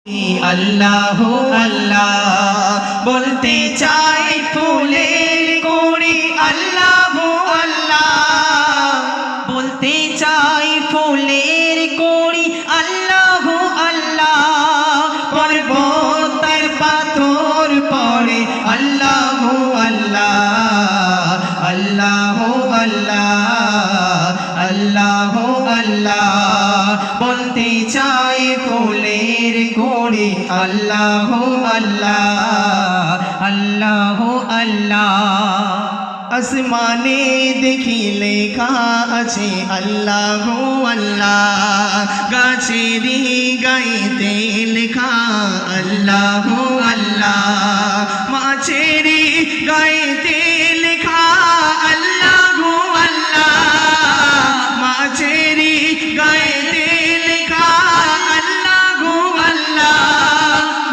আল্লাহ আল্লাহ বলতে চাই ফুলের কড়ি আল্লাহ আল্লাহ বলতে চাই ফুলের কড়ি আল্লাহ আল্লাহ পর্বতের পাথর পড়ে আল্লাহ আল্লাহ আল্লাহ আল্লাহ আল্লাহ আল্লাহ বলতে চাই ফুলের কড়ি আল্লাহ আল্লাহ আল্লাহ আল্লাহ আসমানে দেখি লেখা আছে আল্লাহ আল্লাহ গাছেরই গাইতে লেখা আল্লাহ আল্লাহ মাছেরই গাইতে লেখা আল্লাহ আল্লাহ মাছেরই গাইতে লেখা আল্লাহ আল্লাহ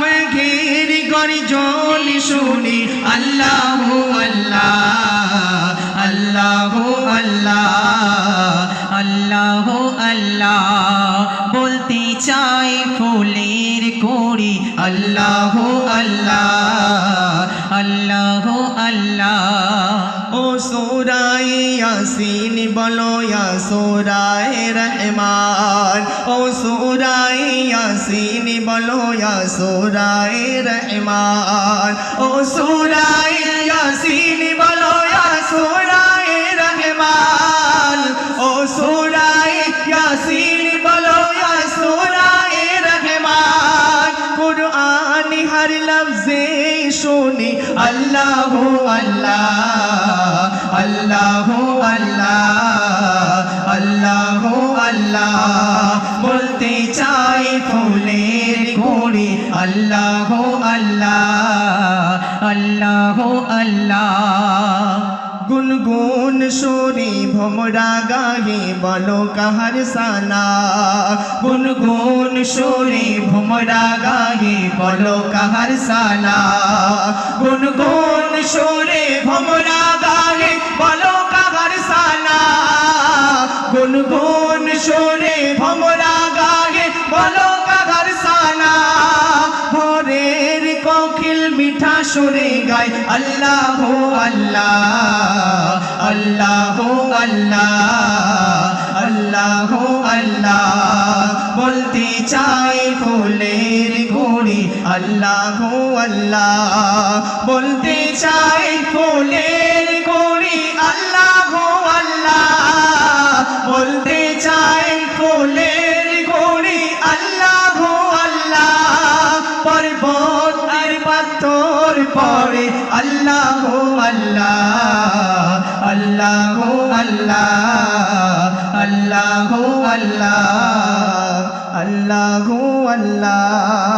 মেঘের গর্জন শুনি আল্লাহ আল্লাহ আল্লাহ আল্লাহ আল্লাহ আল্লাহ বলতে চাই ফুলের কড়ি আল্লাহ আল্লাহ আল্লাহ আল্লাহ ও সূরা ইয়াসিন বলো ইয়া সূরা রহমান ও সূরা ইয়াসিন বলো ইয়া সূরা রহমান ও সূরা ইয়াসিন বলো ইয়া সূরা রহমান ও সূরা ইয়াসিন বলো ইয়া সূরা রহমান কুরআন হর লফজে শুনি আল্লাহ আল্লাহ আল্লাহ আল্লাহ আল্লাহ আল্লাহ বলতে চাই ফুলের কড়ি আল্লাহ আল্লাহ আল্লাহ আল্লাহ গুনগুন সুরি ভোমরা গাহি বলো কাহার সানা গুনগুন সুরি ভোমরা গাহি বলো কাহার সানা গুনগুন সুরি ভোমরা গাহি বলো কাহার সানা গুনগুন সুরি ভোমরা গাহি বলো কাহার সানা ভোরের কোকিল মিঠা সুরে গায় আল্লাহ আল্লাহ আল্লাহ আল্লাহ আল্লাহ আল্লাহ বলতে চাই ফুলের কড়ি আল্লাহ আল্লাহ বলতে চাই ফুলের কড়ি আল্লাহ আল্লাহ বলতে চাই ফুলের কড়ি আল্লাহ আল্লাহ পর্বত আর পাথর পড়ে আল্লাহ আল্লাহ আল্লাহ আল্লাহ আল্লাহ আল্লাহ আল্লাহ আল্লাহ